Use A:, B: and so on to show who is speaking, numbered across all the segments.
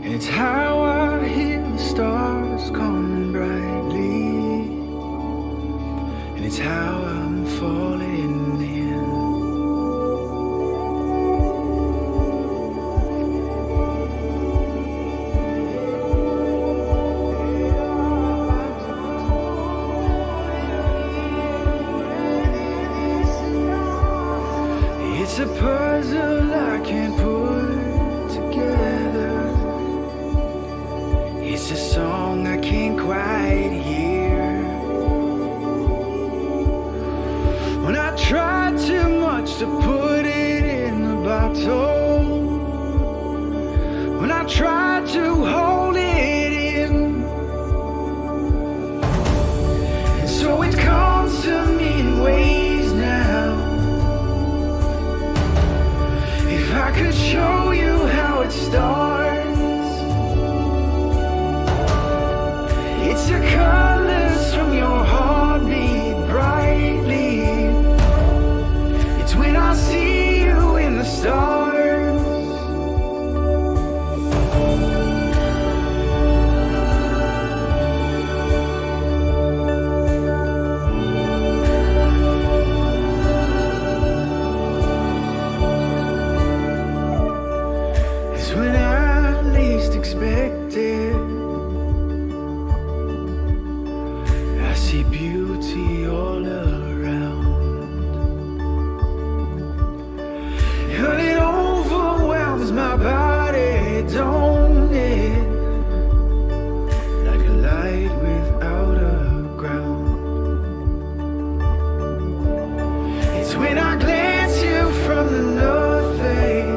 A: It's how I hear the stars coming brightly, and it's how I'm falling in. It's a puzzle I can't put together. It's a song I can't quite hear. When I try too much to put it in the bottle, when I try to hold it in, and so it comes to me in waves now. If I could show you how it starts, it's the colors from your heartbeat brightly. It's when I see you in the stars. It's when I least expect it. I see beauty all around, and it overwhelms my body, don't it? Like a light without a ground. It's when I glance you from the nothing.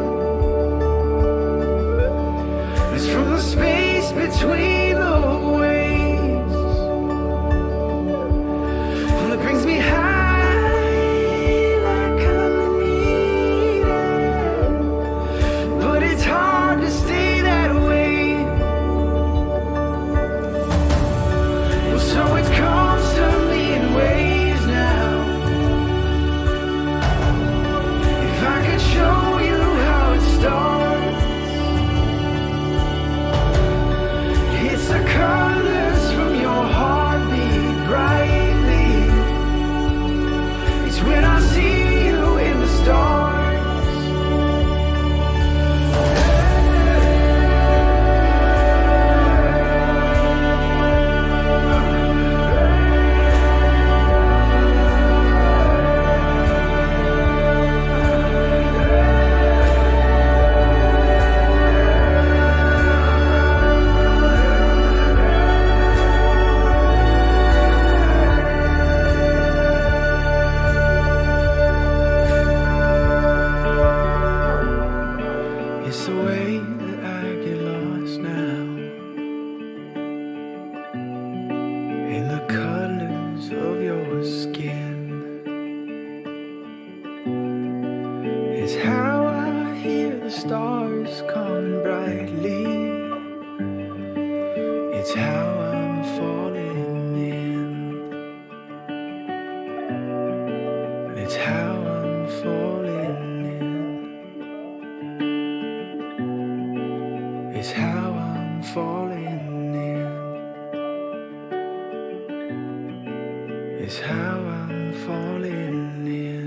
A: It's from the space between the waves. Well, it brings me high like I'm needed, but it's hard to stay that way. Well, so it comes to me in waves now. If I could show you how it starts, how I'm falling in. It's how I'm falling in. It's how I'm falling in. It's how I'm falling in.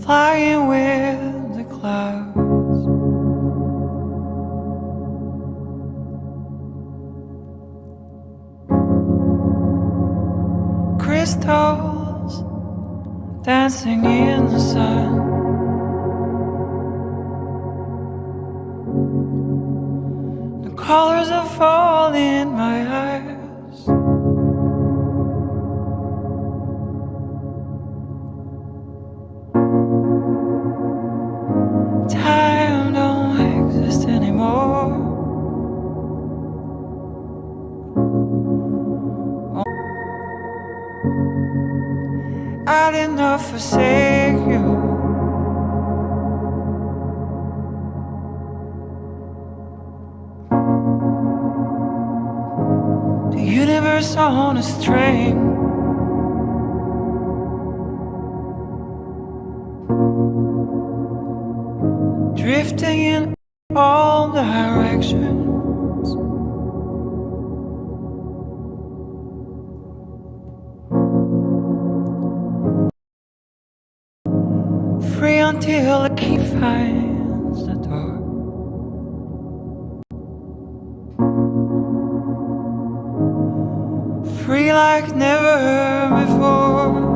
A: flying with the clouds. Crystals dancing in the sun. The colors are falling in my eyes. Time don't exist anymore. I did not forsake you. The universe on a string, drifting in all directions. Free until the key finds the door. Free like never before.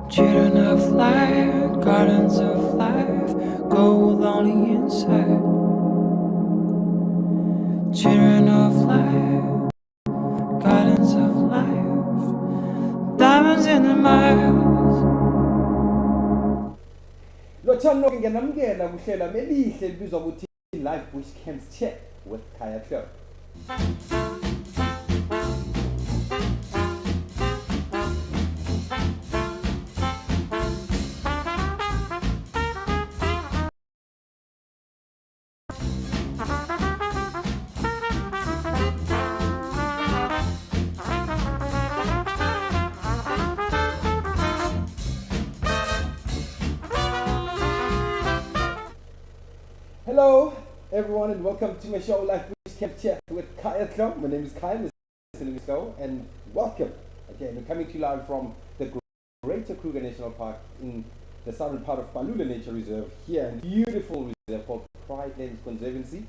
A: Children of light, gardens of life, gold on the inside. Children of light, gardens of life, diamonds in the miles.
B: Lothando nginamukela kuhlela melihle libizwa ukuthi live bush camps chat with Khaya Tlou. Hello everyone and welcome to my show Life Bush Camp Chat with Khaya Tlou. My name is Khaya Tlou and welcome. Again, we're coming to you live from the Greater Kruger National Park in the southern part of Balula Nature Reserve here in beautiful reserve called Pridelands Conservancy.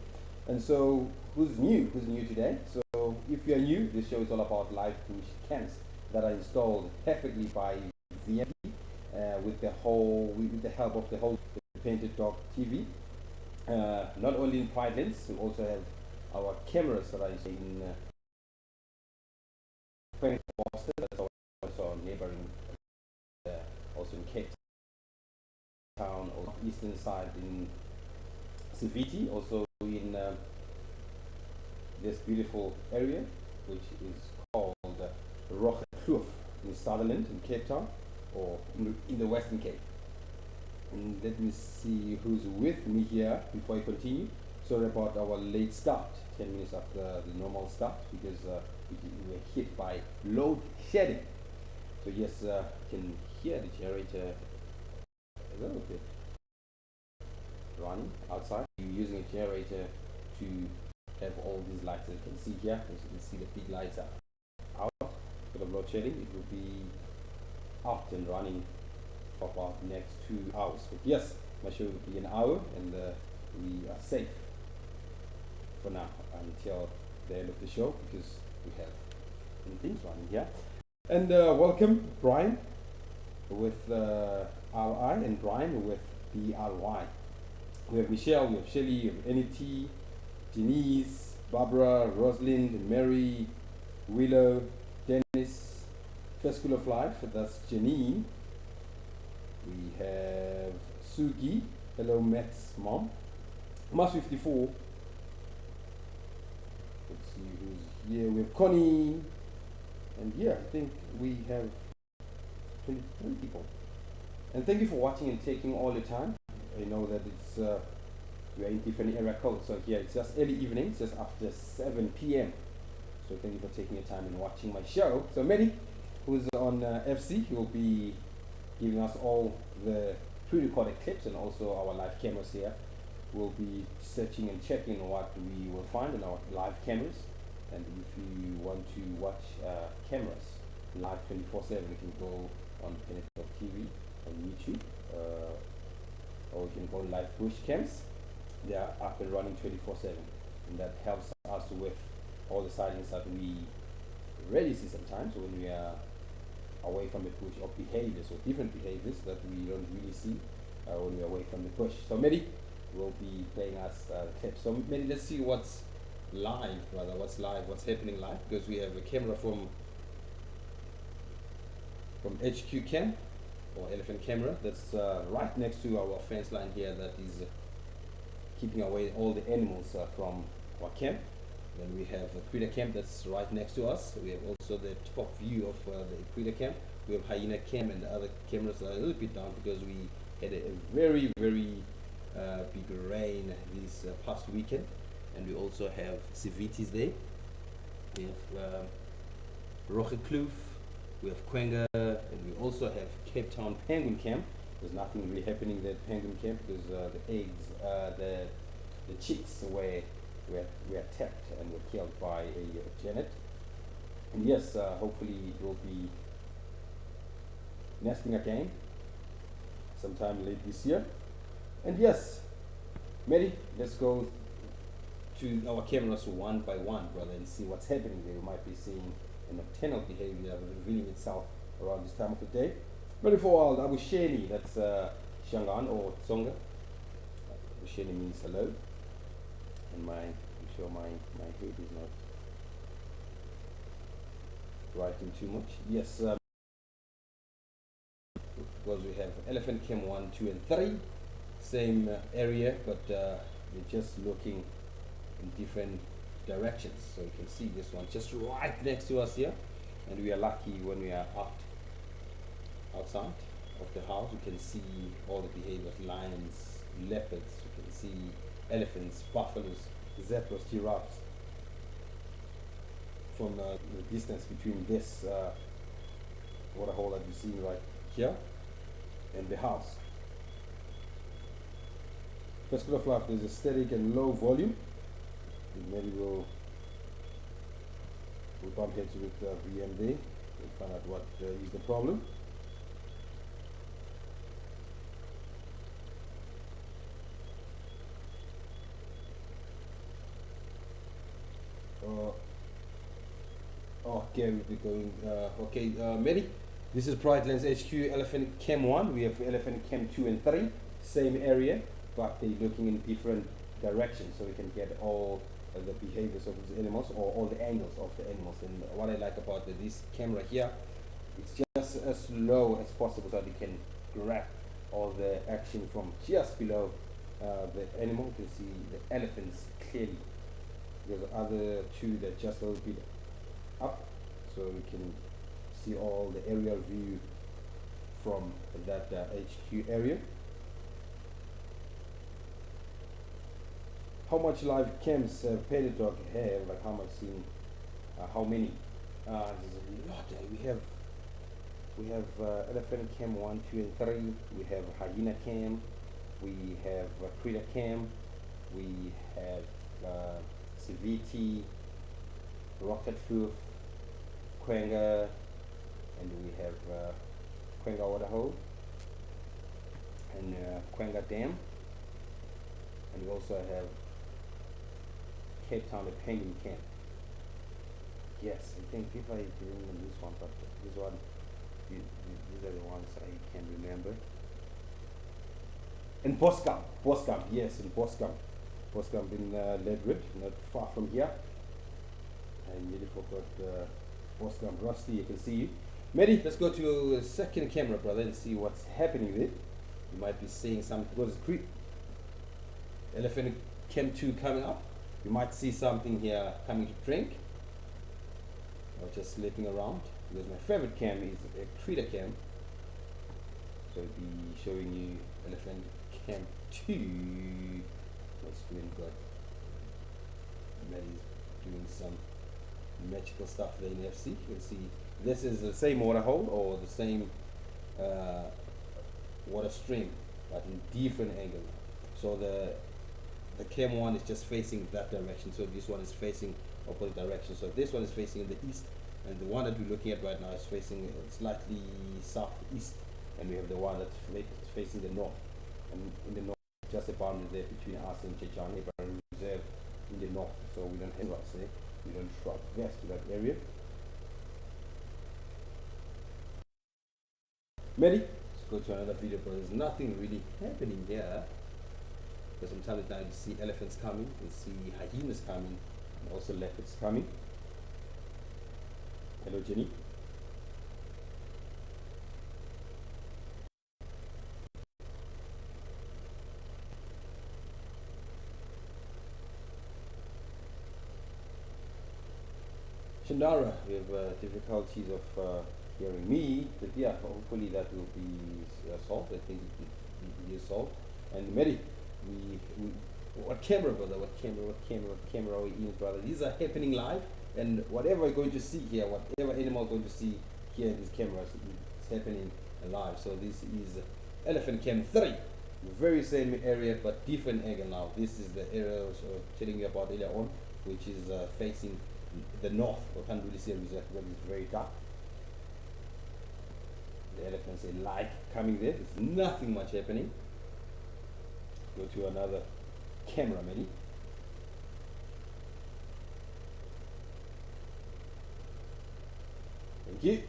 B: And so, who's new today? So if you're new, this show is all about live bush camps that are installed perfectly by VMP with the help of the whole Painted Dog TV. Not only in Pridelands, we also have our cameras that are in Boston, that's also neighboring, also in Cape Town, or eastern side in Siviti, also in this beautiful area, which is called Tlou in Sutherland in Cape Town, or in the Western Cape. And let me see who's with me here before I continue. Sorry about our late start, 10 minutes after the normal start, because we were hit by load shedding. So yes, you can hear the generator a little bit running outside. You're using a generator to have all these lights that you can see here. As you can see, the big lights are out. Bit of load shedding, it will be out and running for about next 2 hours. But yes, my show will be an hour, and we are safe for now until the end of the show, because we have some things running here. And welcome Brian with RI and Brian with BRY. We have Michelle, we have Shelly, we have NET, Denise, Barbara, Rosalind, Mary, Willow, Dennis, First School of Life, that's Janine. We have Sugi, hello Matt's mom. Mas 54. Let's see who's here. We have Connie. And yeah, I think we have 23 people. And thank you for watching and taking all the time. I know that it's we are in different area codes, so here it's just early evening, just after 7 p.m. So thank you for taking your time and watching my show. So Mehdi, who's on FC, he will be giving us all the pre-recorded clips and also our live cameras here. We'll be searching and checking what we will find in our live cameras. And if you want to watch cameras live 24/7, you can go on TV on YouTube, or you can go live bush cams. They are up and running 24/7, and that helps us with all the sightings that we rarely see sometimes when we are away from the bush, or behaviors or different behaviors that we don't really see when we're away from the bush. So Mehdi will be playing us clips. So Mehdi, let's see what's live, brother. What's live? What's happening live? Because we have a camera from HQ Cam, or Elephant Camera, that's right next to our fence line here, that is keeping away all the animals from our camp. Then we have a Predator Camp that's right next to us. We have also the top view of the Predator Camp. We have Hyena Camp, and the other cameras are a little bit down because we had a very big rain this past weekend. And we also have civities there. We have Tlou, we have Khaya, and we also have Cape Town Penguin Camp. There's nothing really happening there at Penguin Camp because the eggs, the chicks were attacked and were killed by a genet. And yes, hopefully it will be nesting again sometime late this year. And yes, Mehdi, let's go to our cameras one by one, brother, and see what's happening there. We might be seeing a nocturnal behavior revealing itself around this time of the day. But before all, Abusheni, that's Shangan or Tsonga. Abusheni means hello. And I'm sure my head is not writing too much. Yes, because we have Elephant Cam 1, 2, and 3, same area, but we're just looking in different directions. So you can see this one just right next to us here, and we are lucky when we are outside of the house. You can see all the behaviors: lions, leopards. You can see elephants, buffaloes, zebras, giraffes. From the distance between this waterhole that you see right here and the house. First School of Life, there's a static and low volume. Maybe we'll bump heads with VM there and find out what is the problem. Okay, we'll be going. Okay, Mehdi, this is Pride Lens HQ Elephant Cam 1. We have Elephant Cam 2 and 3, same area, but they're looking in different directions, so we can get all the behaviors of these animals, or all the angles of the animals. And what I like about this camera here, it's just as low as possible, so that you can grab all the action from just below the animal. You can see the elephants clearly. There's the other two that just a little bit up, so we can see all the aerial view from that HQ area. How much live cams Painted Dog have? Like how much seen? How many? There's a lot. We have Elephant Cam 1, 2, and 3. We have Hyena Cam. We have Predator Cam. We have CVT, Rocket Roof, Khaya, and we have Khaya Waterhole and Khaya Dam, and we also have Cape Town the Penguin Camp. Yes, I think if I remember this one, but this one, these are the ones I can remember. And Boscam, yes, in Boscam in Leopard, not far from here. I nearly forgot Boscam Rusty, you can see you. Mehdi, let's go to a second camera, brother, and see what's happening there. You might be seeing something, because it's Elephant Cam 2 coming up. You might see something here coming to drink, or just slipping around, because my favorite cam is a Predator Cam. So I'll be showing you Elephant Cam 2. My screen got Maddie's doing some magical stuff there in FC. You can see this is the same water hole, or the same water stream but in different angle. So the cam one is just facing that direction, so this one is facing opposite direction. So this one is facing in the east, and the one that we're looking at right now is facing slightly southeast, and we have the one that's facing the north. And in the north, just a boundary there between us and Jackal Reserve in the north. So we don't have us there. We don't traverse to that area. Ready? Let's go to another video, but there's nothing really happening here. Because from time to time you see elephants coming, you see hyenas coming, and also leopards coming. Hello, Jenny. Chandara, we have difficulties of hearing me, but yeah, hopefully that will be solved. I think it is solved. And Mary, what camera, brother? What camera are we in, brother? These are happening live, and whatever we're going to see here, whatever animal we're going to see here in these cameras, it's happening live. So this is Elephant Cam 3, very same area but different angle now. This is the area I was telling you about earlier on, which is facing the north. I can't really see a result because it's very dark. The elephants they like coming there. There's nothing much happening. Go to another camera, maybe. Thank you.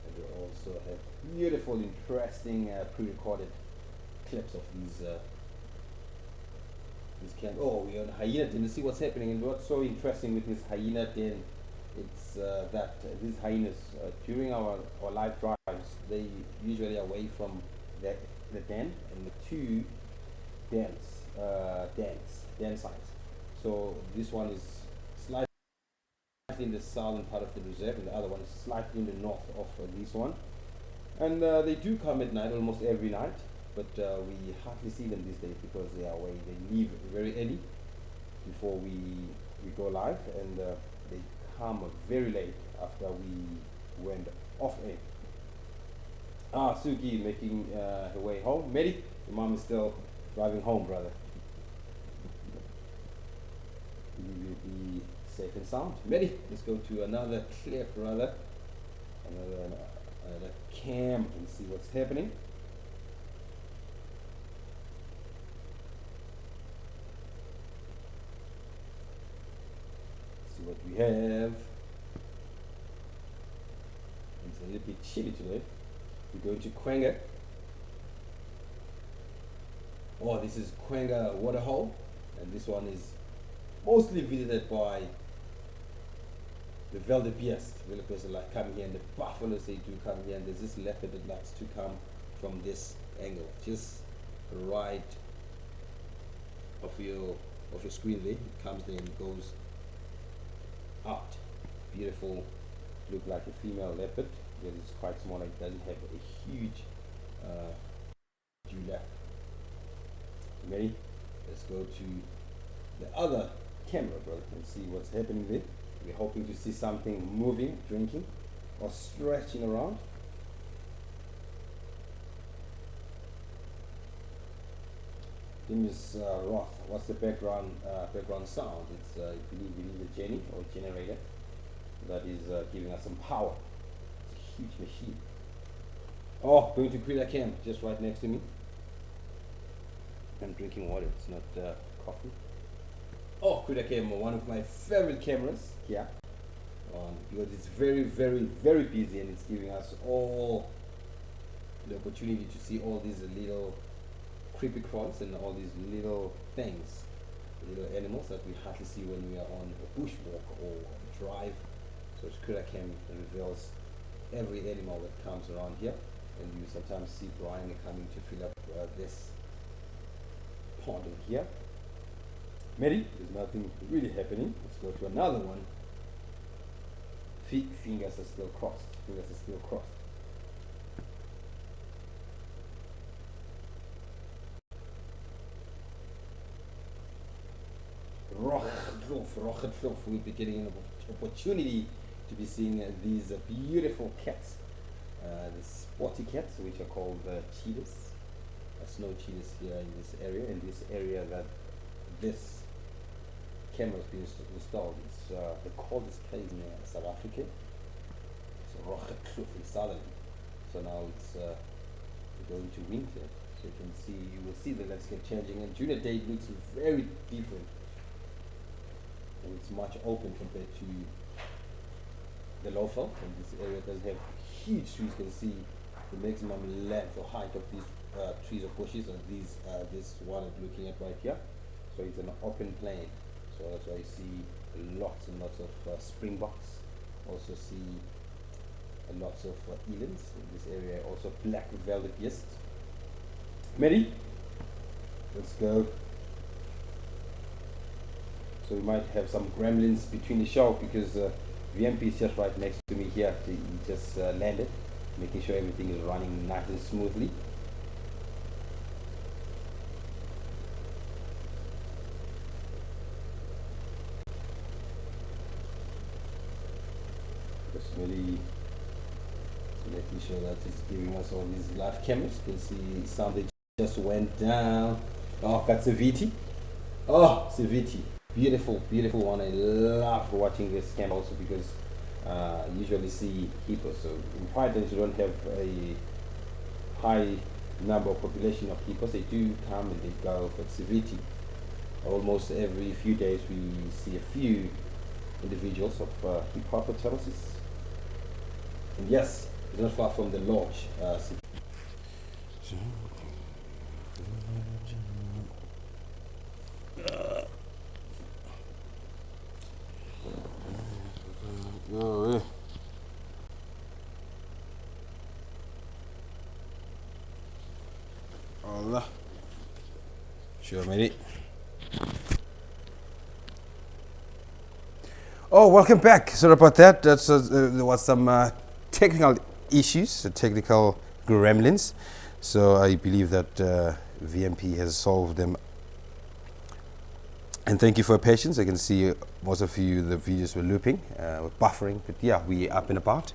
B: And we also have beautiful, interesting pre-recorded clips of these cam. Oh, we're on hyena den. See what's happening, and what's so interesting with this hyena den, it's that these hyenas during our live drives, they usually away from the den and the two den sites. So this one is slightly in the southern part of the reserve, and the other one is slightly in the north of this one. And they do come at night almost every night, but we hardly see them these days because they are away. They leave very early before we go live, and they come very late after we went off air. Suki making her way home. Mary, your mom is still driving home, brother. You will be safe and sound. Mary, let's go to another clip, brother. Another cam and see what's happening. See what we have. It's a little bit chilly today. We're going to Khaya. Oh, this is Khaya waterhole, and this one is mostly visited by the wildebeest. Wildebeest like come here, and the buffaloes they do come here, and there's this leopard that likes to come from this angle, just right of your screen there. It comes there and goes out. Beautiful, look like a female leopard. Because it's quite small, it doesn't have a huge dewlap. Ready? Let's go to the other camera, brother, and see what's happening there. We're hoping to see something moving, drinking, or stretching around. This Roth, what's the background sound? It's I believe a Jenny or generator that is giving us some power. Huge machine. Oh, going to Khaya camp just right next to me. I'm drinking water, it's not coffee. Oh, Khaya camp, one of my favorite cameras here. Because it's very, very, very busy, and it's giving us all the opportunity to see all these little creepy crawls and all these little things, little animals that we hardly see when we are on a bushwalk or a drive. So Khaya camp reveals every animal that comes around here, and you sometimes see Brian coming to fill up this pond in here. Mary, there's nothing really happening. Let's go to another one. Fingers are still crossed. Fingers are still crossed. We'll be getting an opportunity to be seeing these beautiful cats the sporty cats, which are called cheetahs, snow cheetahs here in this area. In this area that this camera has been installed, it's the coldest place in South Africa. It's Tlou in Southern. So now it's going to winter. So you will see the landscape changing, and during the day it looks very different. And it's much open compared to the low veld, and this area does have huge trees. You can see the maximum length or height of these trees or bushes, and this one I'm looking at right here. So it's an open plain. So that's why you see lots and lots of springboks. Also see lots of elands in this area. Also black velvet yeast. Mary, let's go. So we might have some gremlins between the show because VMP is just right next to me here. He just landed, making sure everything is running nice and smoothly. Just really making sure that it's giving us all these live cameras. You can see something just went down. Oh, got Saviti. Oh, Saviti. Beautiful, beautiful one. I love watching this camera also because I usually see hippos. So in pythons you don't have a high number of population of hippos. They do come and they go, but Saviti, almost every few days we see a few individuals of hippopotamuses. And yes, it's not far from the lodge. Allah. Sure, matey. Oh, welcome back. Sorry about that. That's there was some technical issues, technical gremlins. So I believe that VMP has solved them. And thank you for your patience. I can see most of you, the videos were looping, were buffering, but yeah, we up and about.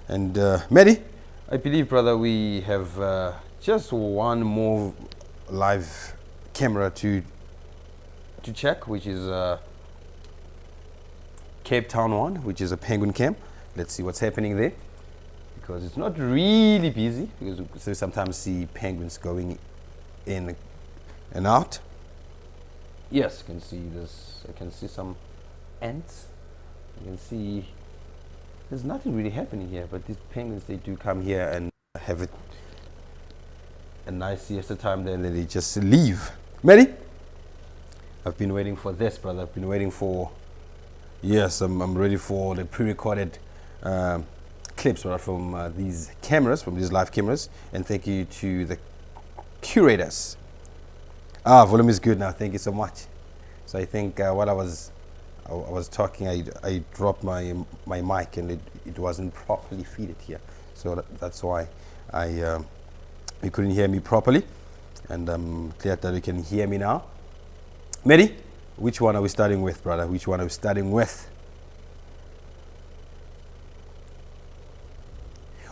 B: And Mehdi, I believe, brother, we have just one more live camera to check, which is Cape Town one, which is a penguin camp. Let's see what's happening there, because it's not really busy, because we sometimes see penguins going in and out. Yes, you can see this. I can see some ants. You can see there's nothing really happening here, but these penguins, they do come here and have a nice siesta time there, and then they just leave. Mary, I've been waiting for this, brother. I've been waiting for, yes, I'm ready for the pre-recorded clips from these cameras, from these live cameras. And thank you to the curators. Volume is good now. Thank you so much. So I think while I was talking, I dropped my mic and it wasn't properly fitted here. So that's why you couldn't hear me properly. And I'm glad that you can hear me now. Mary, which one are we starting with, brother? Which one are we starting with?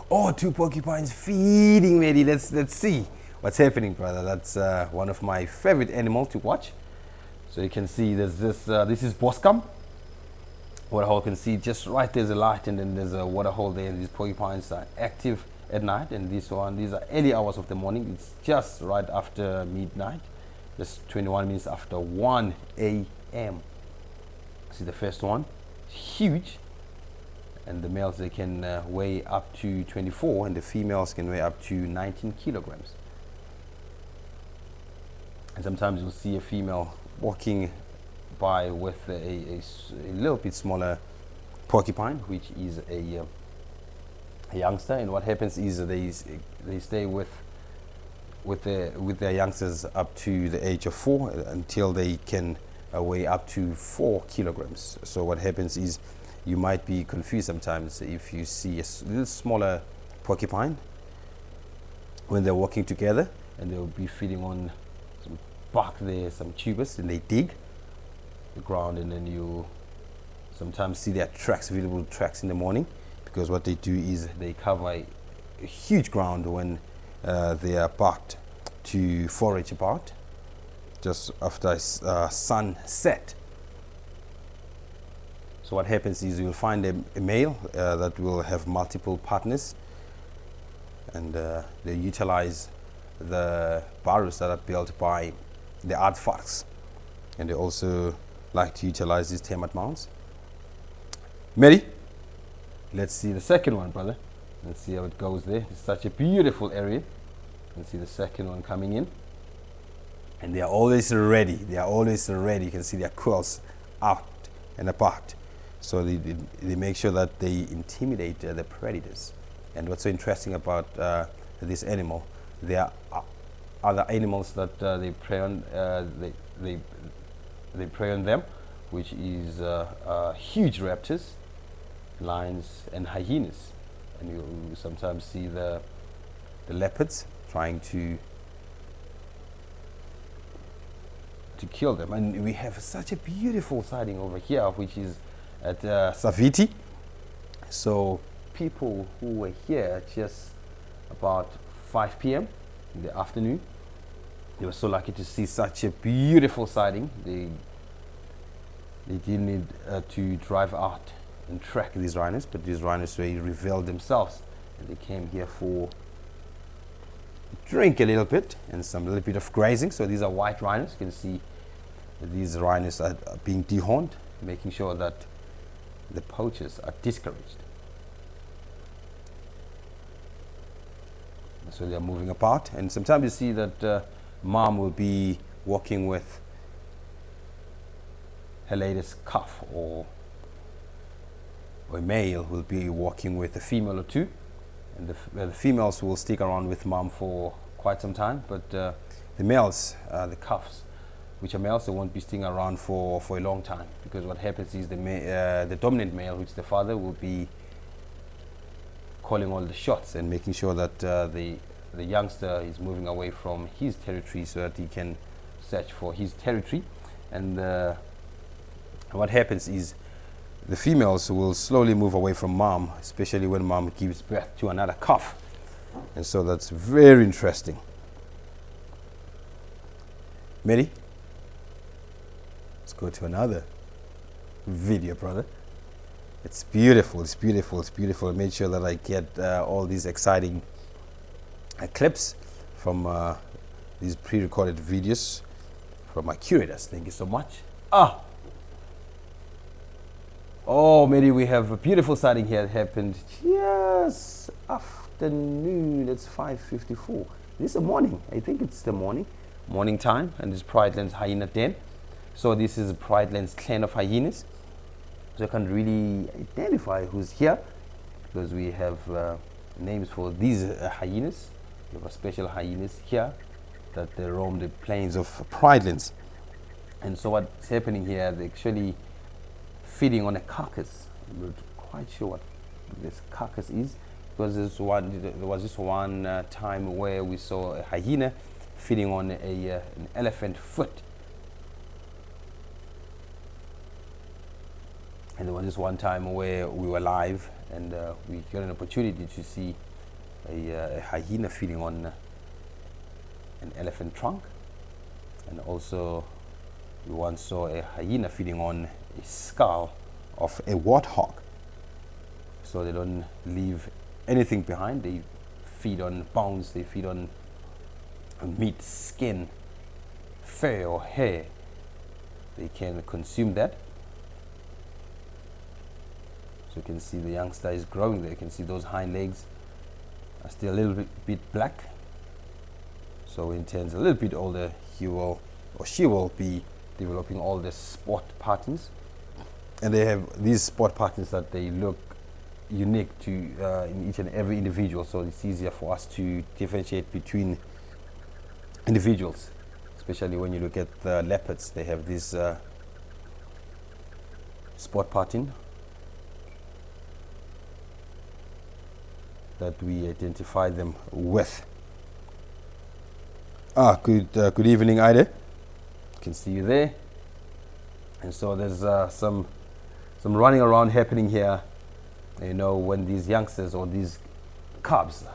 B: Oh, 2 porcupines feeding, Mary. Let's see what's happening, brother. That's one of my favorite animals to watch. So you can see there's this is Boscam waterhole. You can see just right there's a light, and then there's a waterhole there, and these porcupines are active at night. And these are early hours of the morning. It's just right after midnight, just 21 minutes after 1 a.m. See the first one, huge, and the males, they can weigh up to 24, and the females can weigh up to 19 kilograms. And sometimes you'll see a female walking by with a little bit smaller porcupine, which is a youngster. And what happens is they stay with their youngsters up to the age of 4 until they can weigh up to 4 kilograms. So what happens is you might be confused sometimes if you see a little smaller porcupine when they're walking together, and they'll be feeding on some bark there, some tubers, and they dig the ground, and then you sometimes see their tracks, visible tracks in the morning, because what they do is they cover
C: huge ground when they are parked to forage about just after sunset. So what happens is you'll find a male that will have multiple partners, and they utilize the burrows that are built by the aardvarks, and they also like to utilize these termite mounds. Mary, let's see the second one, brother. Let's see how it goes there. It's such a beautiful area. You can see the second one coming in, and they are always ready. They are always ready. You can see their quills out and apart. So they make sure that they intimidate the predators. And what's so interesting about this animal, there are other animals that they prey on. They prey on them, which is huge raptors, lions, and hyenas. And you sometimes see the leopards trying to kill them. And we have such a beautiful sighting over here, which is at Saviti. So people who were here just about 5 p.m. in the afternoon, they were so lucky to see such a beautiful sighting. They didn't need to drive out and track these rhinos, but these rhinos, they revealed themselves, and they came here for drink a little bit and some little bit of grazing. So these are white rhinos. You can see that these rhinos are being dehorned, making sure that the poachers are discouraged. So they are moving apart, and sometimes you see that mom will be walking with her latest calf, or a male will be walking with a female or two, and the females will stick around with mom for quite some time, but the males, the calves, which are males, they won't be sticking around for a long time, because what happens is the dominant male, which is the father, will be calling all the shots and making sure that the youngster is moving away from his territory so that he can search for his territory. And what happens is the females will slowly move away from mom, especially when mom gives birth to another calf. And so that's very interesting. Mary, let's go to another video, brother. It's beautiful, it's beautiful, it's beautiful. I made sure that I get all these exciting clips from these pre-recorded videos from my curators. Thank you so much. Oh, Mary, we have a beautiful sighting here that happened just afternoon. It's 5:54. This is the morning. I think it's the morning time, and this Pride Lands hyena den. So this is a Pride Lands clan of hyenas. So I can't really identify who's here, because we have names for these hyenas. We have a special hyenas here that they roam the plains of Pride Lands. And so what's happening here, they're actually feeding on a carcass. I'm not quite sure what this carcass is, because there was this one time where we saw a hyena feeding on an elephant foot. And there was this one time where we were live, and we got an opportunity to see a hyena feeding on an elephant trunk. And also we once saw a hyena feeding on a skull of a warthog. So they don't leave anything behind. They feed on bones, they feed on meat, skin, fur or hair. They can consume that. So you can see the youngster is growing there. You can see those hind legs are still a little bit black. So when he turns a little bit older, he will, or she will, be developing all the spot patterns. And they have these spot patterns that they look unique to in each and every individual. So it's easier for us to differentiate between individuals, especially when you look at the leopards. They have this spot pattern that we identify them with. Good evening, Ida. Can see you there. And so there's some running around happening here. You know, when these youngsters or these cubs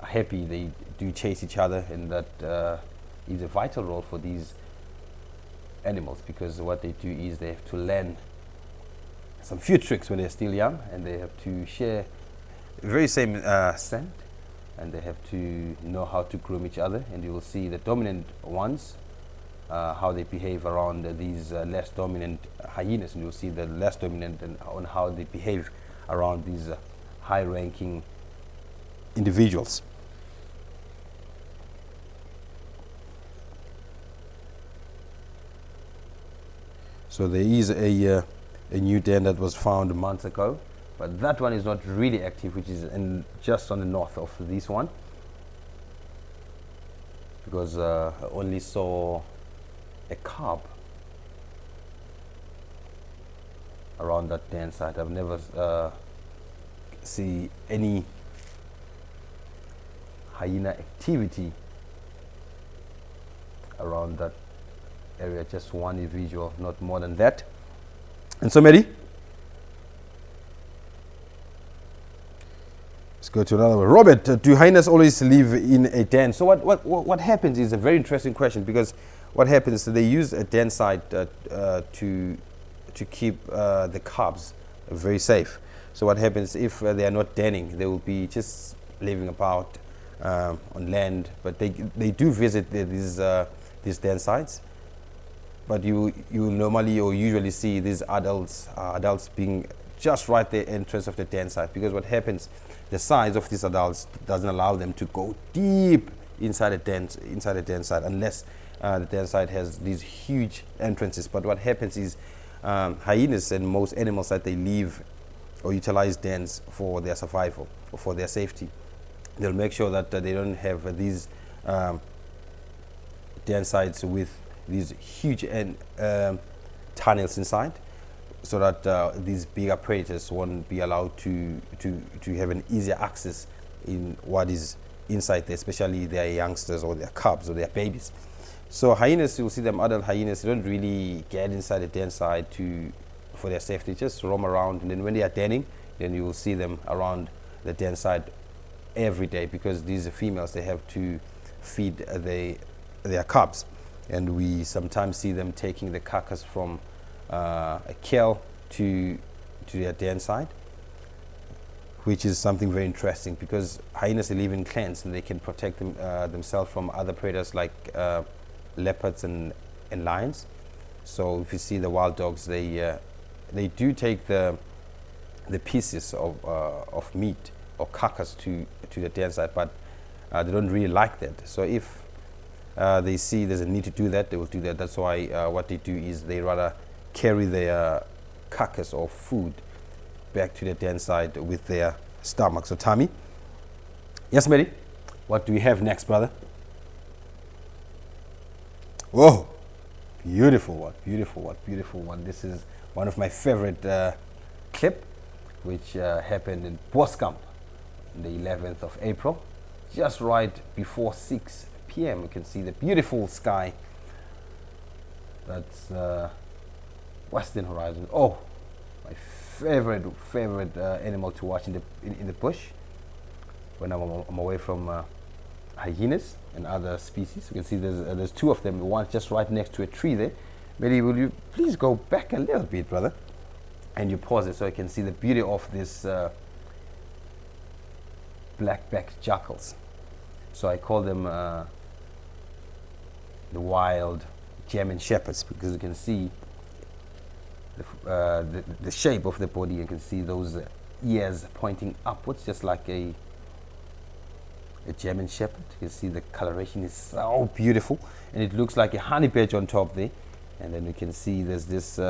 C: happy. They do chase each other, and that is a vital role for these animals, because what they do is they have to learn some few tricks when they're still young, and they have to share the very same scent, and they have to know how to groom each other. And you will see the dominant ones, how they behave around these less dominant hyenas, and you'll see the less dominant and on how they behave around these high-ranking individuals. So there is a new den that was found months ago, but that one is not really active, which is just on the north of this one, because I only saw a cub around that den site. I've never see any hyena activity around that area, just one individual, not more than that. And so, Mary, let's go to another one. Robert, do hyenas always live in a den? So what happens is a very interesting question, because what happens is they use a den site to keep the cubs very safe. So what happens if they are not denning, they will be just living about on land, but they do visit these den sites. But you normally or usually see these adults being just right the entrance of the den site, because what happens, the size of these adults doesn't allow them to go deep inside the den site unless the den site has these huge entrances. But what happens is hyenas and most animals that they leave or utilize dens for their survival or for their safety, they'll make sure that they don't have these den sites with these huge tunnels inside, so that these bigger predators won't be allowed to have an easier access in what is inside there, especially their youngsters or their cubs or their babies. So hyenas, you'll see them, adult hyenas, they don't really get inside the den site for their safety, just roam around, and then when they are denning, then you will see them around the den site every day, because these females, they have to feed their cubs. And we sometimes see them taking the carcass from a kill to their den site, which is something very interesting, because hyenas live in clans and they can protect themselves from other predators like leopards and lions. So if you see the wild dogs, they do take the pieces of meat or carcass to the den site, but they don't really like that. So if they see there's a need to do that, they will do that. That's why what they do is they rather carry their carcass or food back to the den site with their stomach. So Tommy, yes, Mary, what do we have next, brother? Whoa, beautiful one, beautiful one, beautiful one. This is one of my favorite clip, which happened in Porcupine on the 11th of April, just right before 6 p.m. You can see the beautiful sky. That's western horizon. Oh, my favorite animal to watch in the bush when I'm away from hyenas and other species. You can see there's two of them. One just right next to a tree there. Maybe will you please go back a little bit, brother, and you pause it so you can see the beauty of this black-backed jackals. So I call them the wild German shepherds, because you can see the shape of the body. You can see those ears pointing upwards, just like a German shepherd. You can see the coloration is so beautiful, and it looks like a honey badger on top there. And then you can see there's this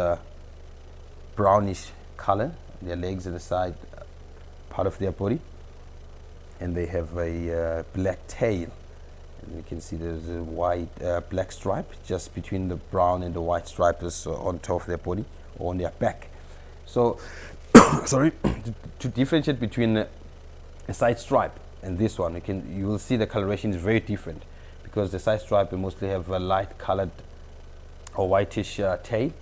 C: brownish color on their legs and the side part of their body, and they have a black tail, and you can see there's a white black stripe just between the brown and the white stripe is on top of their body or on their back. So sorry, to differentiate between a side stripe and this one, you will see the coloration is very different, because the side stripe will mostly have a light colored or whitish tail,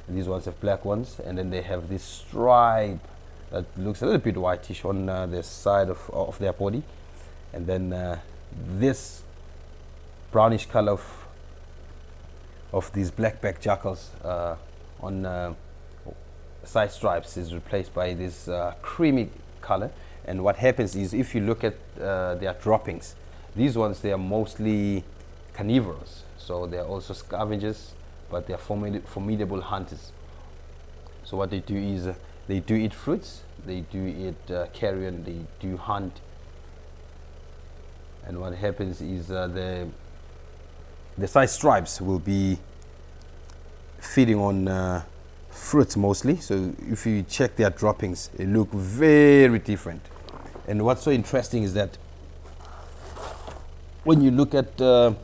C: and these ones have black ones, and then they have this stripe that looks a little bit whitish on the side of their body, And then this brownish color of these black-backed jackals on side stripes is replaced by this creamy color. And what happens is, if you look at their droppings, these ones, they are mostly carnivorous, so they are also scavengers, but they are formidable hunters. So what they do is they do eat fruits, they do eat carrion, they do hunt. And what happens is the side stripes will be feeding on fruits mostly. So if you check their droppings, they look very different. And what's so interesting is that when you look at the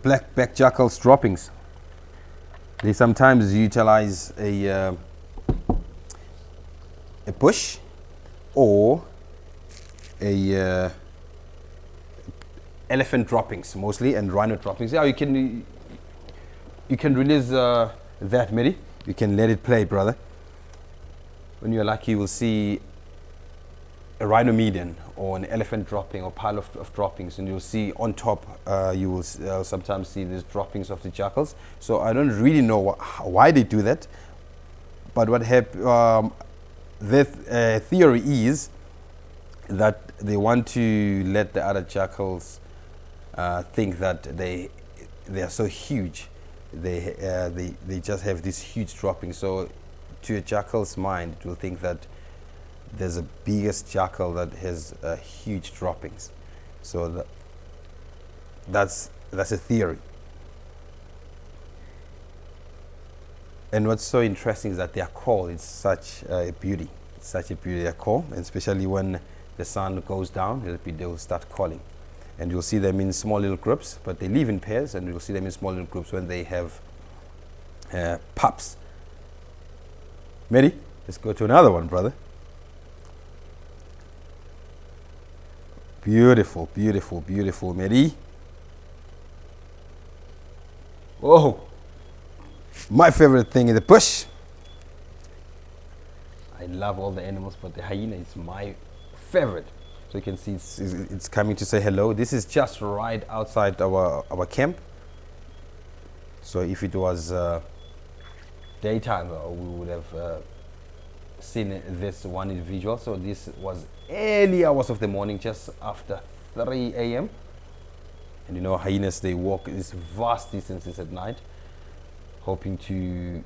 C: black-backed jackal's droppings, they sometimes utilize a bush or a elephant droppings mostly, and rhino droppings. Yeah, you can release that, Mary. You can let it play, brother. When you're lucky, you will see a rhino median or an elephant dropping or pile of droppings, and you'll see on top, you will sometimes see these droppings of the jackals. So I don't really know why they do that, but what the theory is that they want to let the other jackals think that they are so huge. They just have these huge droppings. So to a jackal's mind, it will think that there's a biggest jackal that has huge droppings. So that's a theory. And what's so interesting is that their call is such a beauty. It's such a beauty, their call, and especially when the sun goes down, they will start calling. And you'll see them in small little groups, but they live in pairs, and you'll see them in small little groups when they have pups. Mary, let's go to another one, brother. Beautiful, beautiful, beautiful, Mary. Oh, my favorite thing in the bush. I love all the animals, but the hyena is my favorite. So you can see it's coming to say hello. This is just right outside our camp. So if it was daytime, we would have seen this one individual. So this was early hours of the morning, just after 3 a.m. And you know, hyenas, they walk these vast distances at night, hoping to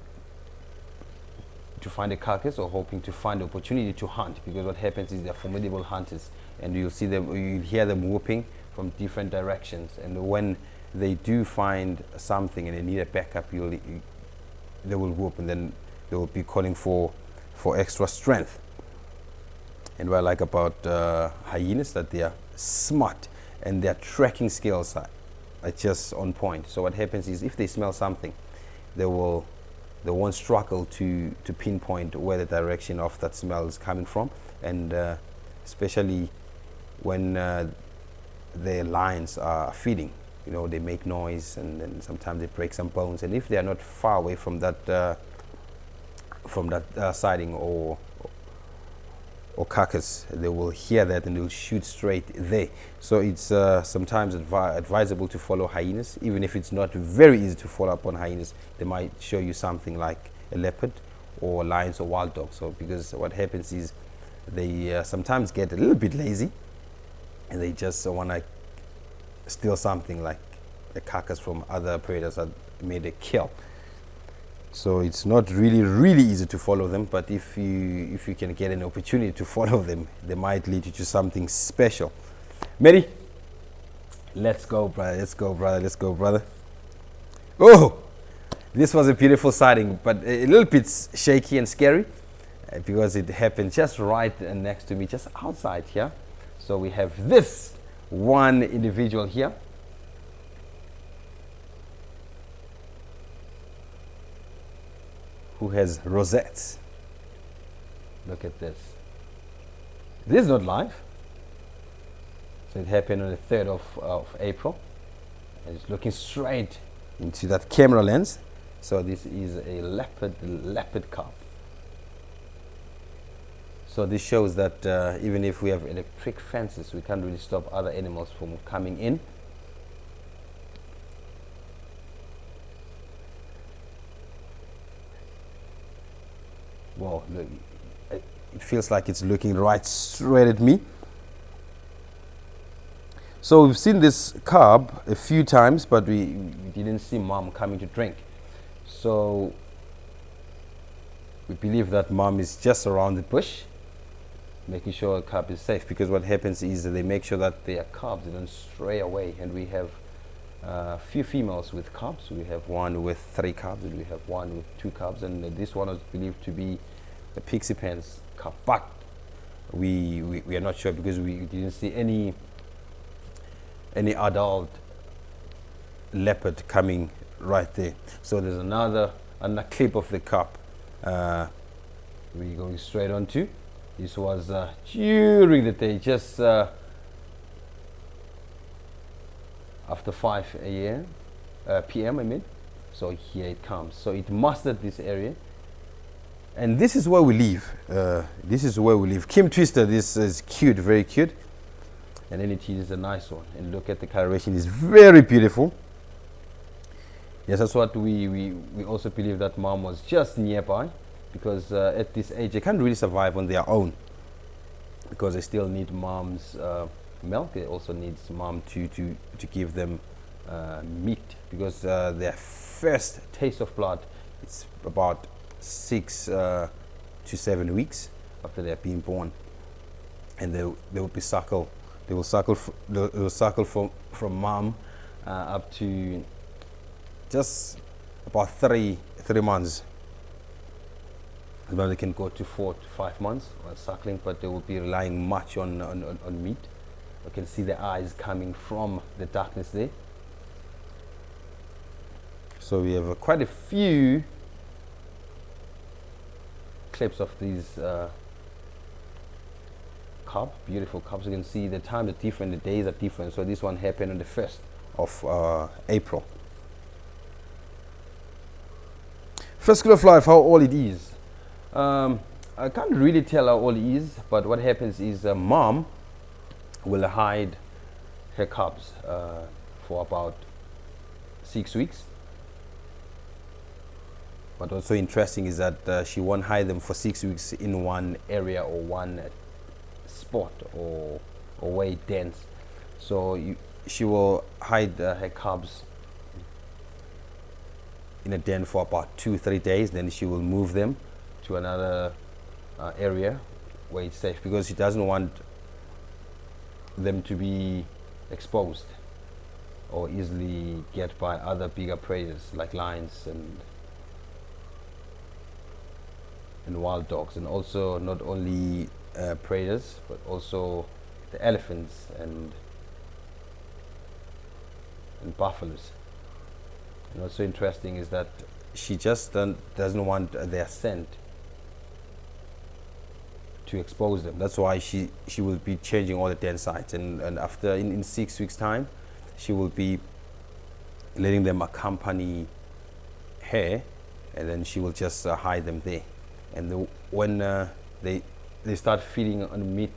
C: find a carcass or hoping to find the opportunity to hunt, because what happens is they're formidable hunters, and you'll see them, you'll hear them whooping from different directions. And when they do find something and they need a backup, they will whoop, and then they will be calling for extra strength. And what I like about hyenas, that they are smart and their tracking skills are just on point. So what happens is, if they smell something, they won't struggle to pinpoint where the direction of that smell is coming from. And especially when their lions are feeding, you know, they make noise, and then sometimes they break some bones. And if they are not far away from that siding or carcass, they will hear that and they'll shoot straight there. So it's sometimes advisable to follow hyenas, even if it's not very easy to follow up on hyenas. They might show you something like a leopard or lions or wild dogs. So because what happens is they sometimes get a little bit lazy, and they just want to steal something like a carcass from other predators that made a kill. So it's not really easy to follow them, but if you can get an opportunity to follow them, they might lead you to something special. Mary, let's go, brother. Let's go, brother. Let's go, brother. Oh, this was a beautiful sighting, but a little bit shaky and scary because it happened just right next to me, just outside here. So we have this one individual here who has rosettes. Look at this. This is not live. So it happened on the 3rd of April. And it's looking straight into that camera lens. So this is a leopard carp. So this shows that even if we have electric fences, we can't really stop other animals from coming in. Wow, look, it feels like it's looking right straight at me. So we've seen this cub a few times, but we didn't see mom coming to drink. So we believe that mom is just around the bush, making sure a cub is safe, because what happens is that they make sure that their cubs don't stray away. And we have a few females with cubs. We have one with 3 cubs, and we have one with 2 cubs, and this one is believed to be the Pixie Pants cub, but we are not sure because we didn't see any adult leopard coming right there. So there's another clip of the cub we're going straight on to. This was during the day, just after 5 a.m. p.m. I mean. So here it comes. So it mustered this area, and this is where we live. This is where we live. Kim Twister, this is cute, very cute. And NET is a nice one, and look at the coloration, is very beautiful. Yes, that's what we also believe, that mom was just nearby, because at this age they can't really survive on their own, because they still need mom's milk. They also need mom to give them meat, because their first taste of blood, it's about 6 to 7 weeks after they're being born, and they will be suckle. They will suckle from mom up to just about 3 months. They can go to 4 to 5 months while suckling, but they will be relying much on meat. You can see the eyes coming from the darkness there. So we have quite a few clips of these beautiful cubs. You can see the times are different, the days are different. So this one happened on the 1st of April. First School of Life, how old it is. I can't really tell how old it is, but what happens is mom will hide her cubs for about 6 weeks. But also interesting is that she won't hide them for 6 weeks in one area or one spot or way dense. So she will hide her cubs in a den for about 2-3 days. Then she will move them to another area where it's safe, because she doesn't want them to be exposed or easily get by other bigger predators like lions and wild dogs, and also not only predators, but also the elephants and buffaloes. And what's so interesting is that she just doesn't want their scent to expose them. That's why she will be changing all the den sites, and after in 6 weeks time, she will be letting them accompany her, and then she will just hide them there. And when they start feeding on meat,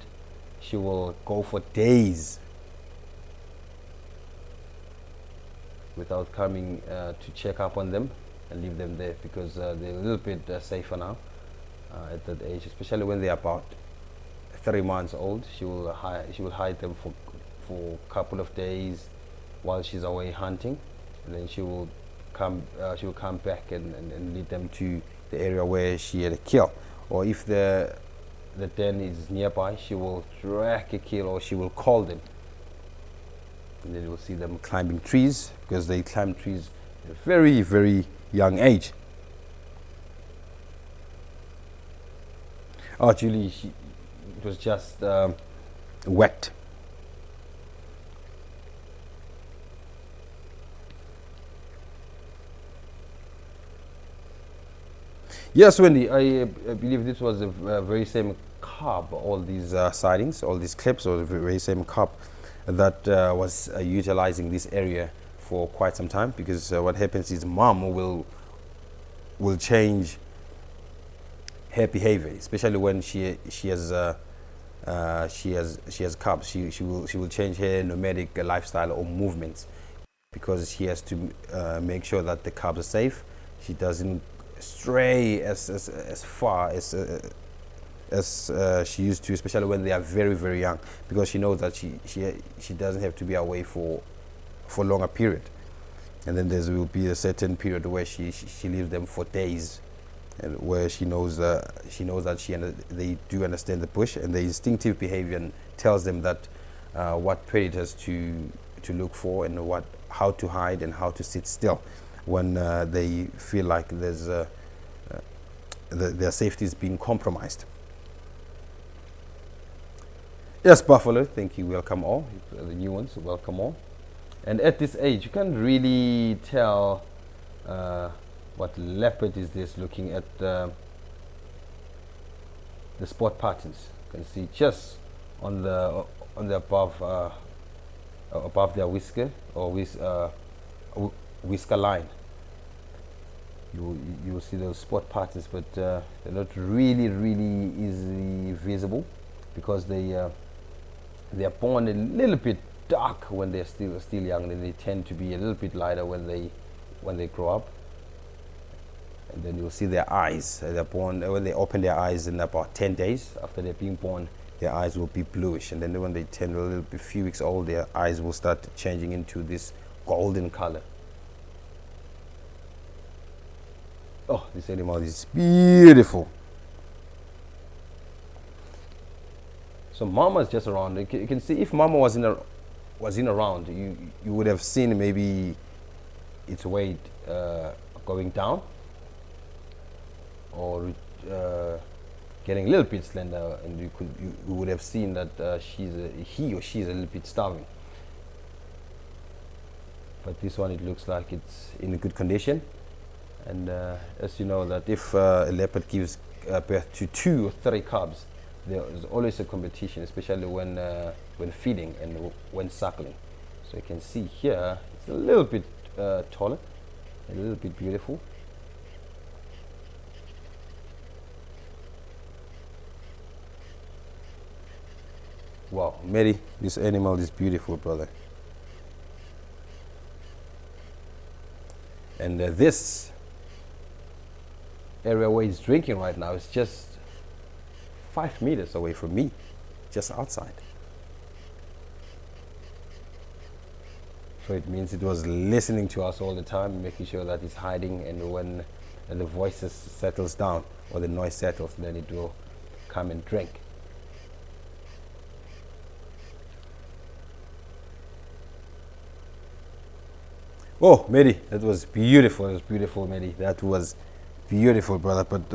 C: she will go for days without coming to check up on them and leave them there, because they're a little bit safer now at that age, especially when they're about 3 months old. She will hide them for a couple of days while she's away hunting, and then she will come back and lead them to the area where she had a kill. Or if the den is nearby, she will drag a kill, or she will call them, and then you will see them climbing trees, because they climb trees at a very, very young age. Oh, Julie, it was just wet. Yes, Wendy, I believe this was the very same cub, all these sightings, all these clips, or the very same cub that was utilizing this area for quite some time, because what happens is mom will change her behavior, especially when she has cubs. She will change her nomadic lifestyle or movements, because she has to make sure that the cubs are safe. She doesn't stray as far as she used to, especially when they are very, very young, because she knows that she doesn't have to be away for a longer period. And then there will be a certain period where she leaves them for days, and where she knows that they do understand the bush, and the instinctive behavior tells them that what predators to look for, and how to hide and how to sit still when they feel like their safety is being compromised. Yes, buffalo, thank you. Welcome all. The new ones, welcome all. And at this age, you can't really tell what leopard is this. Looking at the spot patterns, you can see just on the above their whisker or whisker line. You will see those spot patterns, but they're not really easily visible, because they are born a little bit dark when they're still young, and they tend to be a little bit lighter when they grow up. And then you'll see their eyes. They're born when they open their eyes in about 10 days after they're being born. Their eyes will be bluish, and then when they turn a little bit, few weeks old, their eyes will start changing into this golden color. Oh, this animal is beautiful. So Mama's just around. You can see if Mama was in around, you would have seen maybe its weight going down, or getting a little bit slender, and you would have seen that he or she is a little bit starving. But this one, it looks like it's in a good condition. And as you know, that if a leopard gives birth to 2 or 3 cubs, there is always a competition, especially when feeding and when suckling. So you can see here, it's a little bit taller, a little bit beautiful. Wow, Mary, this animal is beautiful, brother. And this area where he's drinking right now is just 5 meters away from me, just outside. So it means it was listening to us all the time, making sure that it's hiding, and when the voices settles down or the noise settles, then it will come and drink. Oh, Mary, that was beautiful. It was beautiful, Mary. That was beautiful, brother. But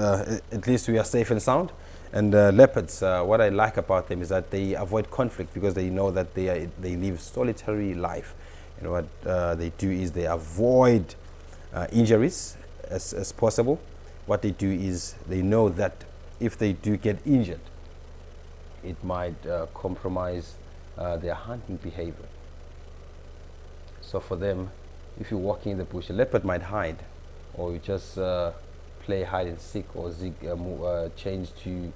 C: at least we are safe and sound. And leopards, what I like about them is that they avoid conflict, because they know that they live solitary life. And what they do is they avoid injuries as possible. What they do is they know that if they do get injured, it might compromise their hunting behavior. So for them, if you're walking in the bush, a leopard might hide, or you just play hide and seek, or change to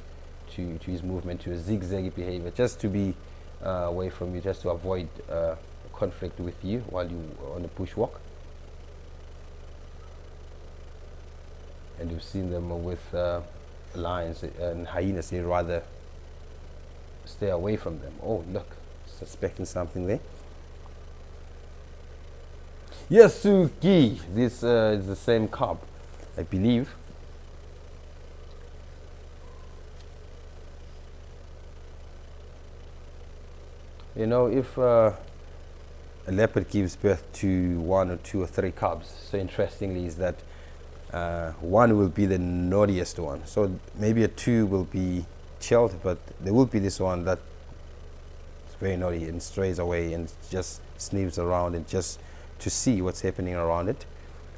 C: his movement to a zigzaggy behavior, just to be away from you, just to avoid conflict with you while you're on a bushwalk. And you've seen them with lions and hyenas. They rather stay away from them. Oh, look, suspecting something there. Yes, Suki. This is the same cub, I believe. You know, if a leopard gives birth to 1 or 2 or 3 cubs, so interestingly is that one will be the naughtiest one. So maybe a 2 will be chilled, but there will be this one that is very naughty and strays away and just sniffs around and just to see what's happening around it,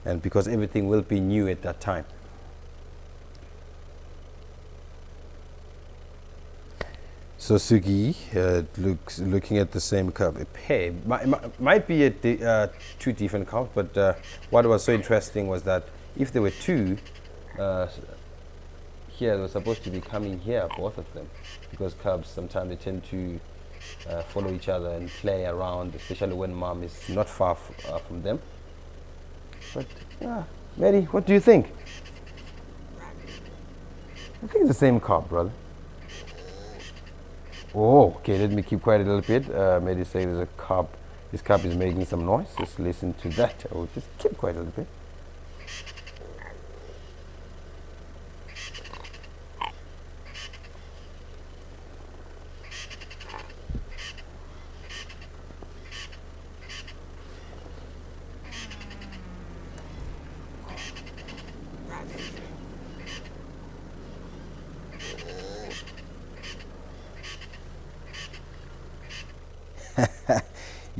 C: and because everything will be new at that time. So Sugi looking at the same cub, a pair might be 2 different cubs, but what was so interesting was that if there were 2, here, they were supposed to be coming here, both of them, because cubs sometimes they tend to follow each other and play around, especially when mom is not far from them. But yeah, Mary, what do you think? I think it's the same cub, brother. Oh, okay, let me keep quiet a little bit. Mary say there's a cub. This cub is making some noise. Just listen to that. I will just keep quiet a little bit.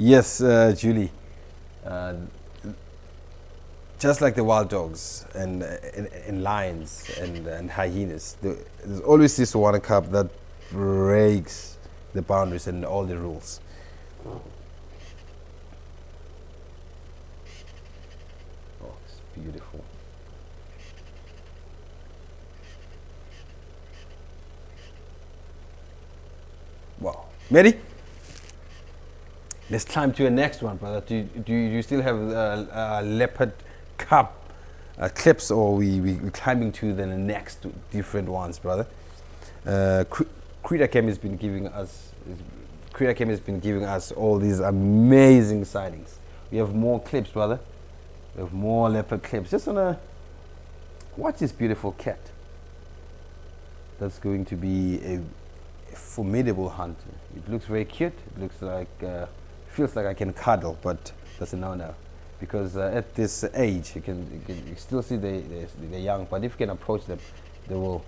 C: Yes, Julie. Just like the wild dogs and lions and hyenas, there's always this one cub that breaks the boundaries and all the rules. Oh, it's beautiful. Wow. Ready? Let's climb to the next one, brother. Do you still have leopard cub clips, or we climbing to the next different ones, brother? Cam has been giving us all these amazing sightings. We have more clips, brother. We have more leopard clips. Just wanna watch this beautiful cat. That's going to be a formidable hunt. It looks very cute. It looks like feels like I can cuddle, but that's a no-no, because at this age you still see they're young, but if you can approach them, they will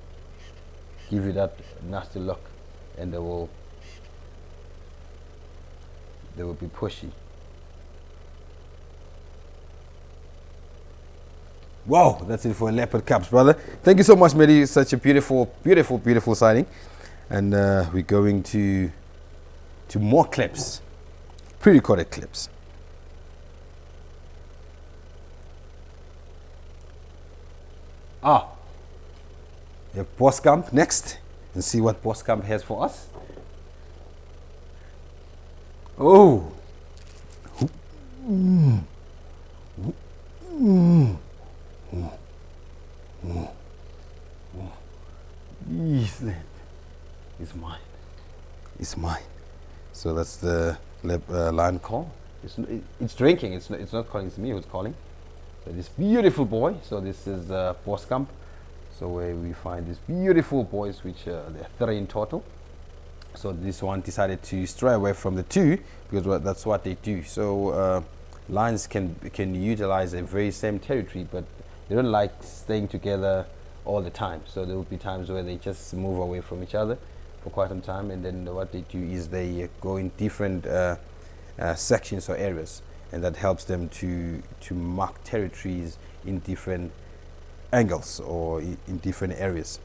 C: give you that nasty look, and they will be pushy. Wow, that's it for leopard cubs, brother. Thank you so much, Mehdi. Such a beautiful sighting, and we're going to more clips. Pre-recorded clips. We have Boskamp next, and see what Boskamp has for us. Oh. It's mine. It's mine. So that's the lion call. It's drinking. It's not calling. It's me who's calling. So this beautiful boy. So this is Boskamp. So where we find these beautiful boys, which there are 3 in total. So this one decided to stray away from the 2 because that's what they do. So lions can utilize the very same territory, but they don't like staying together all the time. So there will be times where they just move away from each other for quite some time, and then what they do is they go in different sections or areas, and that helps them to mark territories in different angles or in different areas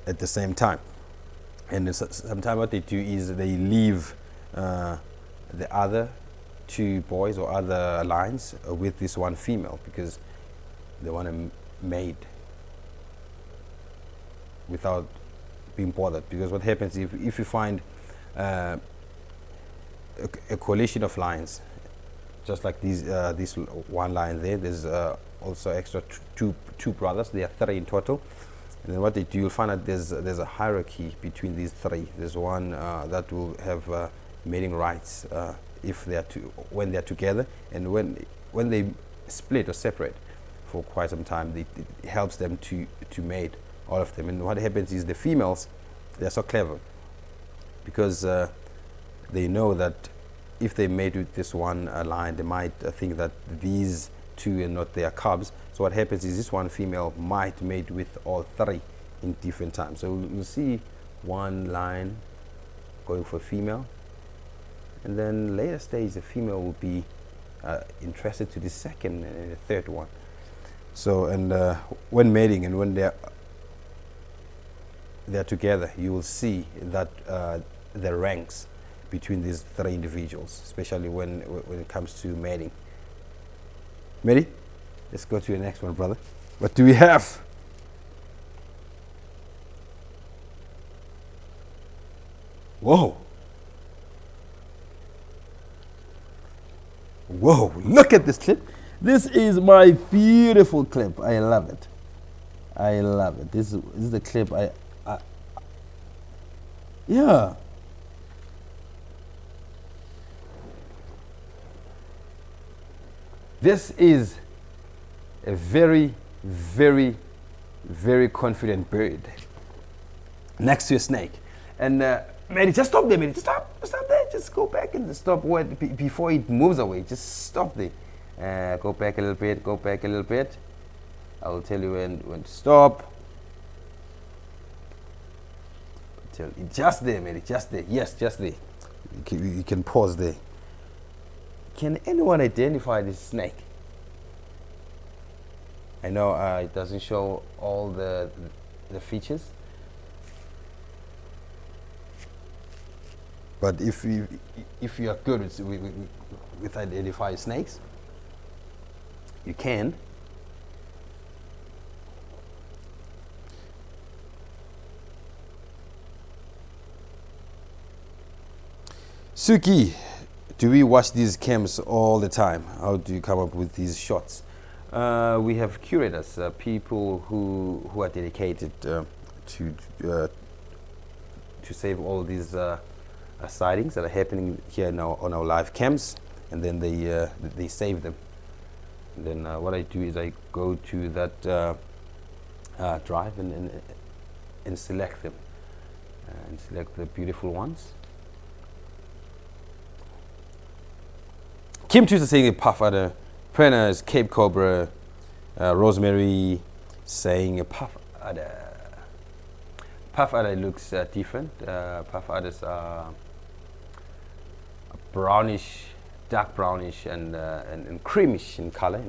C: at the same time. And sometimes what they do is they leave the other 2 boys or other lions with this one female, because they want to mate without being bothered. Because what happens if you find a coalition of lions, just like this one lion there's also extra two brothers. There are 3 in total, and then what they do, you'll find that there's a hierarchy between these 3. There's one that will have mating rights if they are when they are together, and when they split or separate for quite some time, it helps them to mate all of them. And what happens is the females, they're so clever, because they know that if they mate with this one lion, they might think that these 2 are not their cubs. So what happens is this one female might mate with all 3 in different times. So we'll see one lion going for a female, and then later stage the female will be interested to the second and the third one. So, and when mating and when they're together, you will see that the ranks between these 3 individuals, especially when it comes to mating. Mary, let's go to the next one, brother. What do we have? Whoa. Whoa, look at this clip. This is my beautiful clip. I love it. I love it. This is the clip yeah. This is a very, very, very confident bird next to a snake. And Mary, just stop there, Mary. Just stop there. Just go back and stop before it moves away. Just stop there. Go back a little bit. Go back a little bit. I will tell you when to stop. Just there, Mary. Just there. Yes, just there. You can pause there. Can anyone identify this snake? I know it doesn't show all the features, but if you are good with identifying snakes, you can. Suki, do we watch these cams all the time? How do you come up with these shots? We have curators, people who are dedicated to save all these sightings that are happening here now on our live cams, and then they save them. And then what I do is I go to that drive and select them, and select the beautiful ones. Kim Toots is saying a puff adder, Prena is Cape Cobra, Rosemary saying a puff adder. Puff adder looks different. Puff adders are brownish, dark brownish, and creamish in color,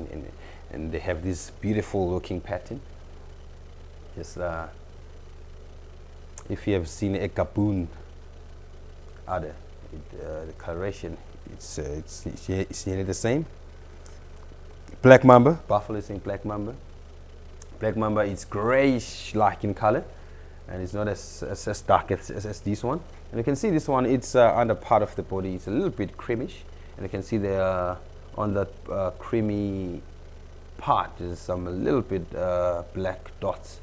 C: and they have this beautiful looking pattern. Just if you have seen a gaboon adder, the coloration. It's nearly the same. Black mamba, buffalo is saying black mamba. Black mamba is grayish like in color, and it's not as dark as this one. And you can see this one, it's under part of the body, it's a little bit creamish, and you can see there on that creamy part there's some a little bit black dots.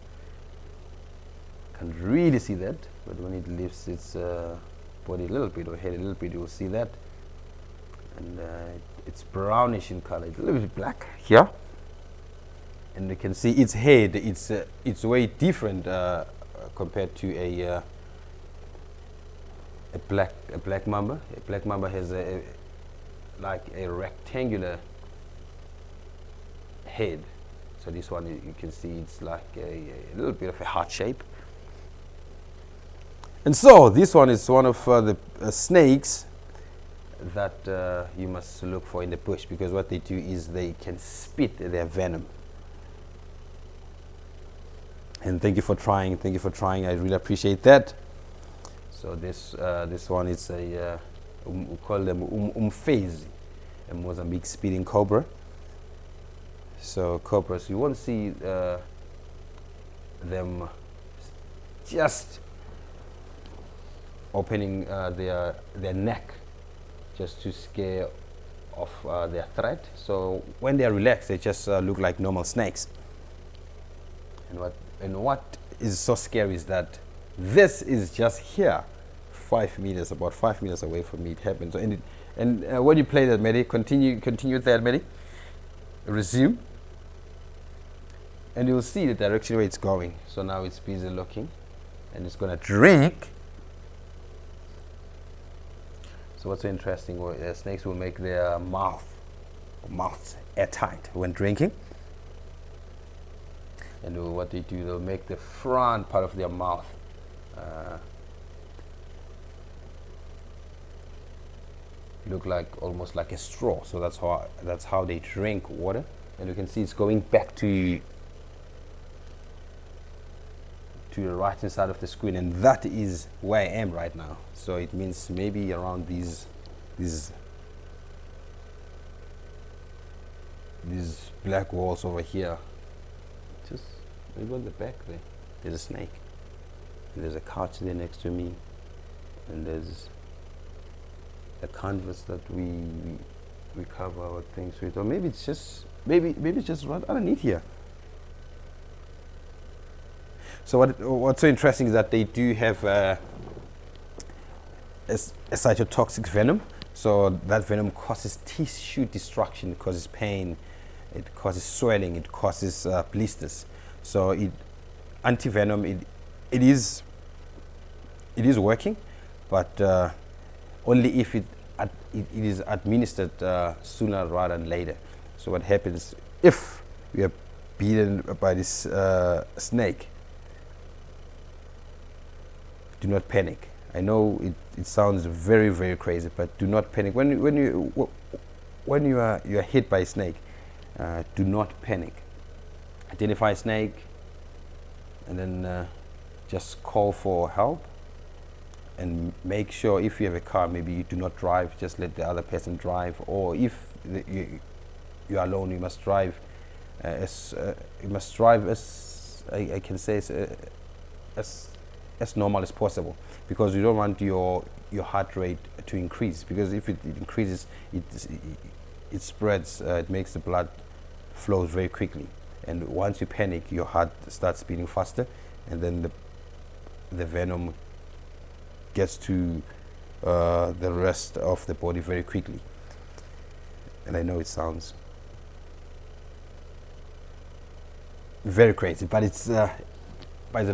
C: Can't really see that, but when it lifts its body a little bit or head a little bit, you will see that. And it's brownish in color. It's a little bit black here, and you can see its head. It's way different compared to a black mamba. A black mamba has like a rectangular head. So this one you can see it's like a little bit of a heart shape. And so this one is one of the snakes that you must look for in the bush, because what they do is they can spit their venom. And thank you for trying. Thank you for trying. I really appreciate that. So this one is a we call them umfezi, a Mozambique spitting cobra. So cobras, you won't see them just opening their neck just to scare off their threat. So when they are relaxed, they just look like normal snakes. And what is so scary is that this is just here, 5 meters, about 5 meters away from me. It happens. So and when you play that, Mary, continue that, Mary. Resume, and you'll see the direction where it's going. So now it's busy looking, and it's gonna drink. So what's so interesting? Snakes will make their mouths airtight when drinking. And what they do, they'll make the front part of their mouth look like almost like a straw. So that's how they drink water. And you can see it's going back to the right hand side of the screen, and that is where I am right now. So it means maybe around these black walls over here. Just maybe on the back there's a snake, and there's a couch there next to me, and there's a canvas that we cover our things with, or maybe it's just maybe it's just right underneath here. So what's so interesting is that they do have a cytotoxic venom. So that venom causes tissue destruction, it causes pain, it causes swelling, it causes blisters. So anti-venom, it is working, but only if it is administered sooner rather than later. So what happens if you are bitten by this snake? Do not panic. I know it sounds very, very crazy, but do not panic. When you are hit by a snake, do not panic. Identify a snake, and then just call for help. And make sure, if you have a car, maybe you do not drive. Just let the other person drive. Or if you are alone, you must drive as I can say as normal as possible, because you don't want your heart rate to increase, because if it increases, it spreads, it makes the blood flow very quickly, and once you panic, your heart starts beating faster, and then the venom gets to the rest of the body very quickly. And I know it sounds very crazy, but it's an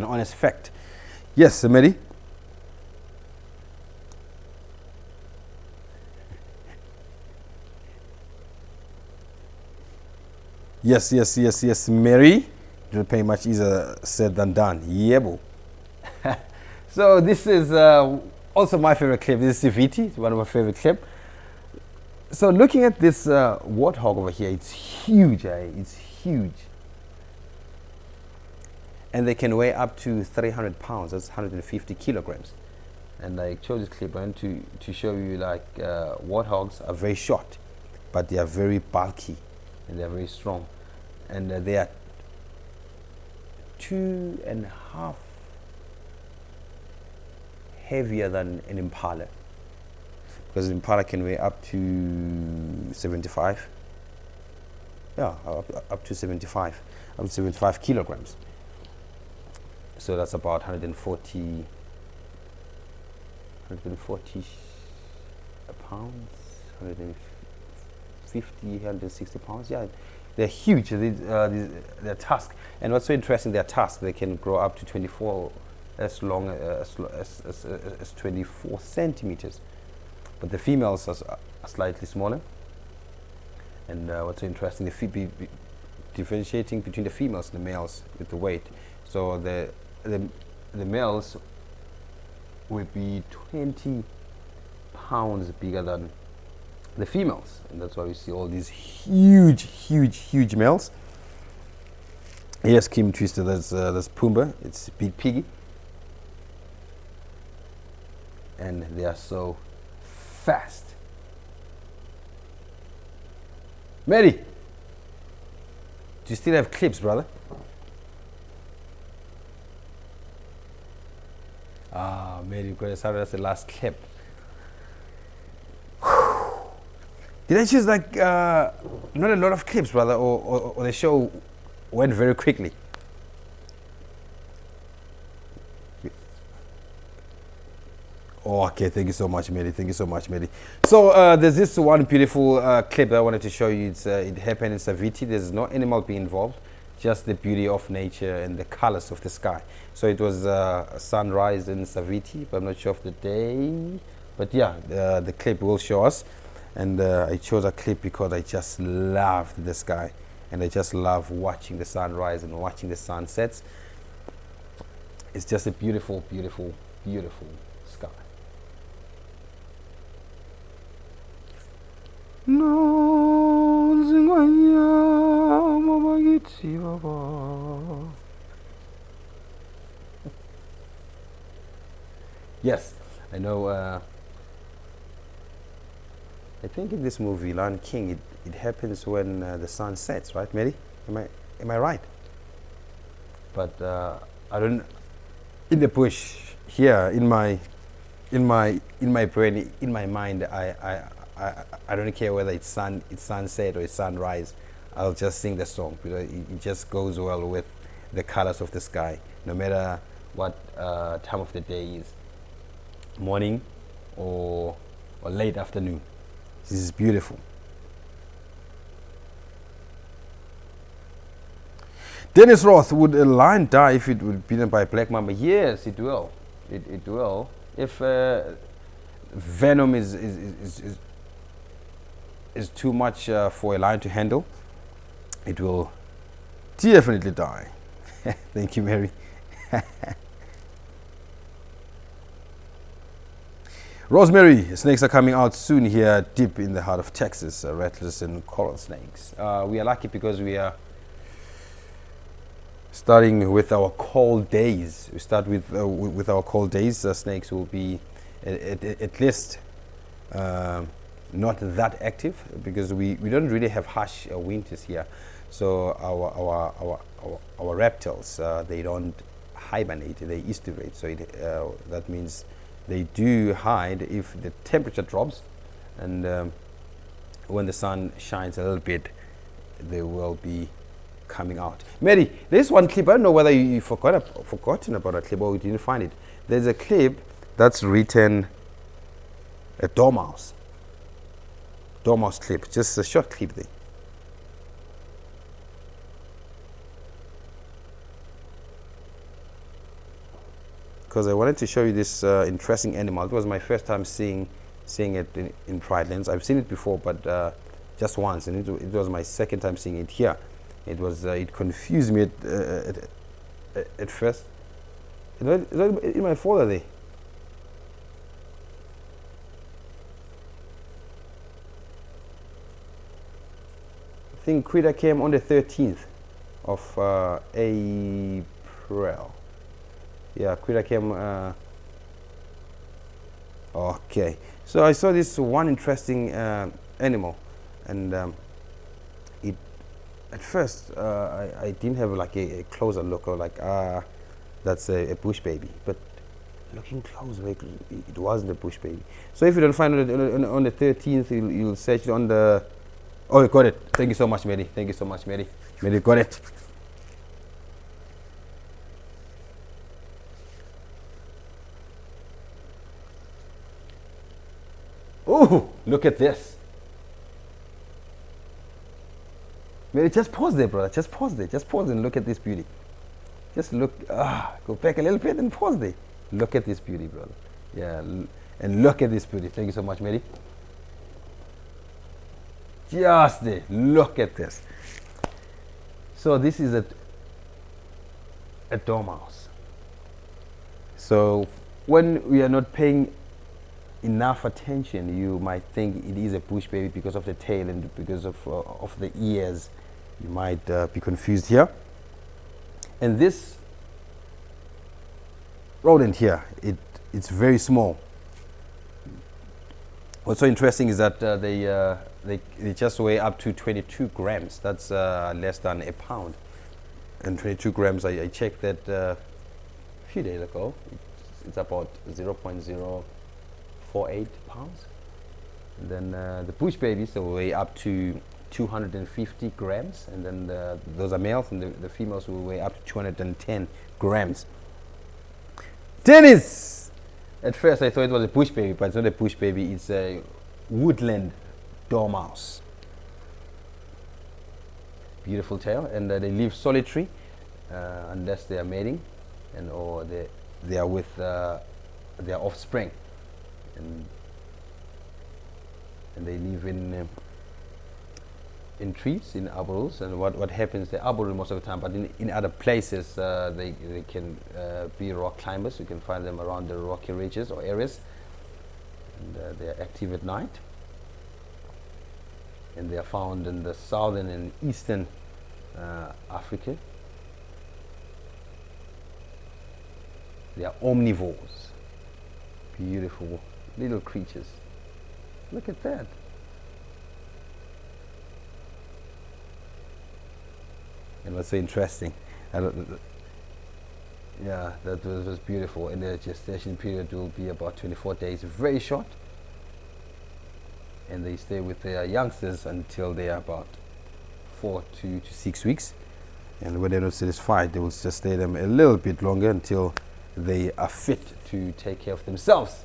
C: honest fact. Yes, Mary? Yes, Mary. It'll pay much easier said than done. Yeah, boo. So this is also my favorite clip. This is CVT, one of my favorite clips. So looking at this warthog over here, it's huge, it's huge. And they can weigh up to 300 pounds, that's 150 kilograms. And I chose this clip to show you, like, warthogs are very short, but they are very bulky and they are very strong. And they are 2.5 heavier than an impala, because an impala can weigh up to 75. Yeah, up to 75 kilograms. So that's about 140 pounds, 150, 160 pounds. Yeah, they're huge. They're tusk. And what's so interesting, their tusk, they can grow up to 24, as long as 24 centimeters. But the females are slightly smaller. And what's so interesting, differentiating between the females and the males with the weight. So the males will be 20 pounds bigger than the females, and that's why we see all these huge males. Here's Kim Twister. That's Pumbaa. It's Big Piggy, and they are so fast. Mary, do you still have clips, brother? Ah, Mary, because that's the last clip. Did I choose, like, not a lot of clips, brother, or the show went very quickly? Oh, okay, thank you so much, Mary. Thank you so much, Mary. So there's this one beautiful clip that I wanted to show you. It happened in Saviti. There's no animal being involved, just the beauty of nature and the colors of the sky. So it was sunrise in Saviti, but I'm not sure of the day. But yeah, the clip will show us. And I chose a clip because I just loved the sky, and I just love watching the sunrise and watching the sunsets. It's just a beautiful, beautiful, beautiful sky. Yes, I know. I think in this movie, Lion King, it happens when the sun sets, right, Mary? Am I right? But I don't. In the bush here, in my in my brain, in my mind, I don't care whether it's sunset or it's sunrise. I'll just sing the song because it just goes well with the colors of the sky, no matter what time of the day is, morning or late afternoon. This is beautiful. Dennis Roth, would a lion die if it would be beaten by a black mamba? Yes, it will. It will. If venom is too much for a lion to handle, it will definitely die. Thank you, Mary. Rosemary, snakes are coming out soon here deep in the heart of Texas, rattlers and coral snakes. We are lucky because we are starting with our cold days. We start with our cold days. Snakes will be at least not that active because we don't really have harsh winters here. So our reptiles, they don't hibernate, they estivate. So that means they do hide if the temperature drops, and when the sun shines a little bit, they will be coming out. Mary, there's one clip. I don't know whether you forgotten about a clip or you didn't find it. There's a clip that's written a Dormouse clip, just a short clip there. Because I wanted to show you this interesting animal. It was my first time seeing it in Pridelands. I've seen it before, but just once, and it was my second time seeing it here. It confused me at first. Is that in my folder there? I think Quita came on the 13th of April. Yeah, Quita came. Okay, so I saw this one interesting animal, and it at first I didn't have like a closer look, or like that's a bush baby, but looking closer, it wasn't a bush baby. So if you don't find it on the 13th, you'll search it on the. Oh, you got it. Thank you so much, Mary. Thank you so much, Mary. Mary got it. Oh, look at this. Mary, just pause there, brother. Just pause there. Just pause and look at this beauty. Just look. Go back a little bit and pause there. Look at this beauty, brother. Yeah, and look at this beauty. Thank you so much, Mary. Just there. Look at this. So this is a dormouse. So when we are not paying enough attention, you might think it is a bush baby because of the tail and because of the ears. You might be confused here. And this rodent here, it's very small. What's so interesting is that they just weigh up to 22 grams. That's less than a pound. And 22 grams, I checked that a few days ago. It's about 0.048 pounds. And then the bush babies, they weigh up to 250 grams. And then those are males, and the females will weigh up to 210 grams. Dennis! At first I thought it was a bush baby, but it's not a bush baby, it's a woodland dormouse. Beautiful tail, and they live solitary unless they are mating, and or they are with their offspring, and they live in trees, in arbors. And what happens, they're arboreal most of the time, but in other places they can be rock climbers. You can find them around the rocky ridges or areas, and they are active at night, and they are found in the southern and eastern Africa. They are omnivores. Beautiful little creatures. Look at that. And what's so interesting, Yeah, that was beautiful. And the gestation period will be about 24 days, very short. And they stay with their youngsters until they are about 4 to 6 weeks. And when they're not satisfied, they will just stay them a little bit longer until they are fit to take care of themselves.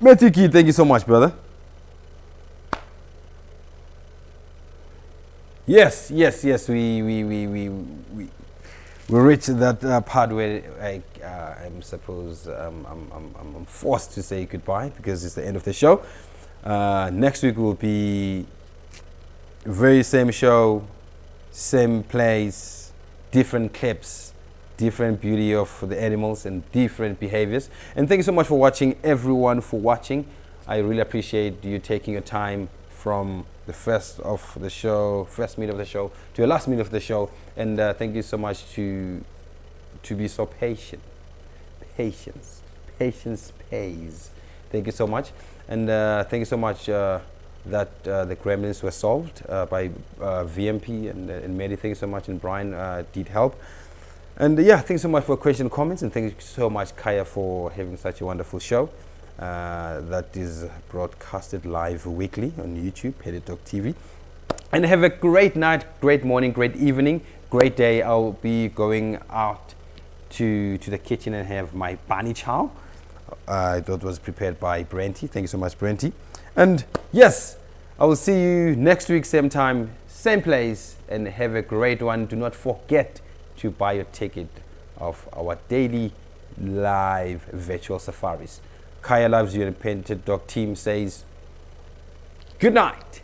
C: Metiki, thank you so much, brother. Yes, we reached that part where I'm forced to say goodbye because it's the end of the show. Next week will be very same show, same place, different clips, different beauty of the animals and different behaviors. And thank you so much for watching, everyone, for watching. I really appreciate you taking your time from the first minute of the show to the last minute of the show. And thank you so much to be so patient. Patience pays. Thank you so much. And thank you so much that the gremlins were solved by VMP and Mary. Thank you so much. And Brian did help. And yeah, thanks so much for questions and comments. And thank you so much, Khaya, for having such a wonderful show. That is broadcasted live weekly on YouTube, Dog TV. And have a great night, great morning, great evening, great day. I'll be going out to the kitchen and have my bani chow. That was prepared by Brenty. Thank you so much, Brenty. And yes, I will see you next week, same time, same place, and have a great one. Do not forget to buy your ticket of our daily live virtual safaris. Khaya loves you, and Painted Dog team says good night.